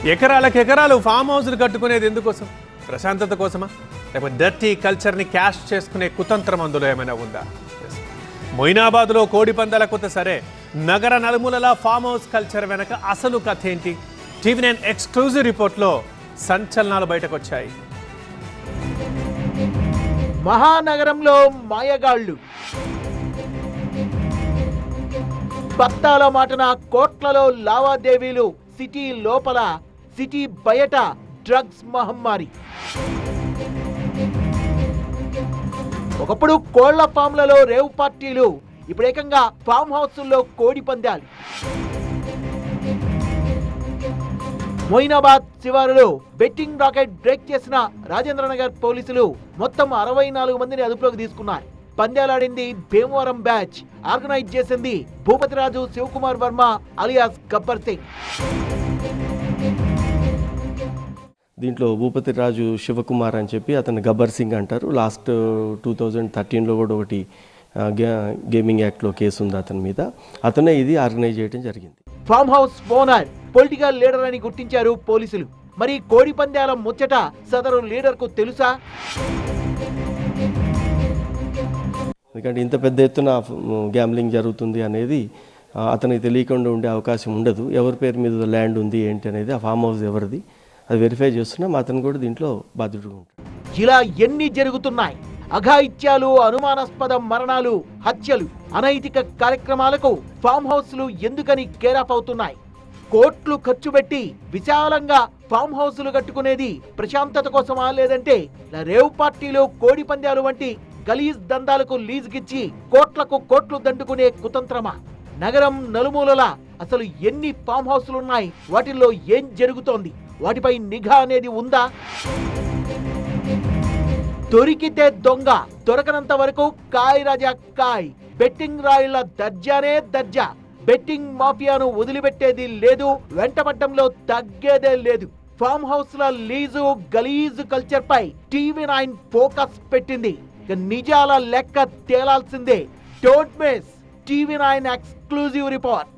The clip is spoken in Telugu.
ఎకరాలకు ఎకరాలు ఫామ్ హౌస్లు కట్టుకునేది ఎందుకోసం? ప్రశాంతత కోసమా, లేకపోతే డర్టీ కల్చర్ని క్యాష్ చేసుకునే కుతంత్రం అందులో ఏమైనా ఉందా? మొయినాబాద్లో కోడి పందాల కొత్త సరే, నగర నలుమూలలా ఫామ్ హౌస్ కల్చర్ వెనక అసలు కథ ఏంటి? టీవీ9 ఎక్స్క్లూజివ్ రిపోర్ట్లో సంచలనాలు బయటకు వచ్చాయి. మహానగరంలో మాయగాళ్లు, పత్తాల మాటన కోట్లలో లావాదేవీలు, సిటీ లోపల సిటీ బయట డ్రగ్స్ మహమ్మారి. ఒకప్పుడు కోళ్ల ఫామ్లలో రేవ్ పార్టీలు, ఇప్పుడు ఏకంగా ఫామ్ హౌస్ల్లో కోడి పందాలు. మొయినాబాద్ శివారులో బెట్టింగ్ రాకెట్ బ్రేక్ చేసిన రాజేంద్రనగర్ పోలీసులు మొత్తం 64 మందిని అదుపులోకి తీసుకున్నారు. పందాలాడింది భీమవరం బ్యాచ్, ఆర్గనైజ్ చేసింది భూపతిరాజు శివకుమార్ వర్మ అలియాస్ గబ్బర్ సింగ్. దీంట్లో భూపతిరాజు శివకుమార్ అని చెప్పి అతను గబ్బర్ సింగ్ అంటారు. లాస్ట్ 2013లో కూడా ఒకటి గేమింగ్ యాక్ట్లో కేసు ఉంది అతని మీద. అతనే ఇది ఆర్గనైజ్ చేయడం జరిగింది. Farm house owner political leader అని గుర్తించారు పోలీసులు. మరి కోడి పందాల ముచ్చట సదరు లీడర్ కు తెలుసా? ఎందుకంటే ఇంత పెద్ద ఎత్తున గ్యాంబ్లింగ్ జరుగుతుంది అనేది అతనికి తెలియకుండా ఉండే అవకాశం ఉండదు. ఎవరి పేరు మీద ల్యాండ్ ఉంది ఏంటి అనేది, ఆ ఫామ్ హౌస్ ఎవరిది అది వెరిఫై చేస్తున్నాం. అతను కూడా దీంట్లో బాధ్యుడుగా ఉంటాడు. ఇలా ఎన్ని జరుగుతున్నాయి? అఘాయిత్యాలు, అనుమానాస్పద మరణాలు, హత్యలు, అనైతిక కార్యక్రమాలకు ఫామ్ హౌస్లు ఎందుకని కేరాఫ్ అవుతున్నాయి? కోట్లు ఖర్చు పెట్టి విశాలంగా ఫామ్ హౌస్లు కట్టుకునేది ప్రశాంతత కోసమా, లేదంటే రేవ్ పార్టీలు, కోడి పందాలు వంటి గలీజ్ దందాలకు లీజుకిచ్చి కోట్లకు కోట్లు దండుకునే కుతంత్రమా? నగరం నలుమూలలా అసలు ఎన్ని ఫామ్ హౌస్లున్నాయి? వాటిల్లో ఏం జరుగుతోంది? వాటిపై నిఘా అనేది ఉందా? దొరికితే దొంగ, దొరకనంత వరకు కాయ్ రాజా కాయ్. బెట్టింగ్ రాయిల దర్జానే దర్జా. బెట్టింగ్ మాఫియాను వదిలిపెట్టేది లేదు, వెంటపడ్డంలో తగ్గేదే లేదు. ఫామ్ హౌస్ల లీజు, గలీజు కల్చర్ పై టీవీ9 ఫోకస్ పెట్టింది. నిజాల లెక్క తేలాల్సిందే. Don't miss TV nine exclusive report.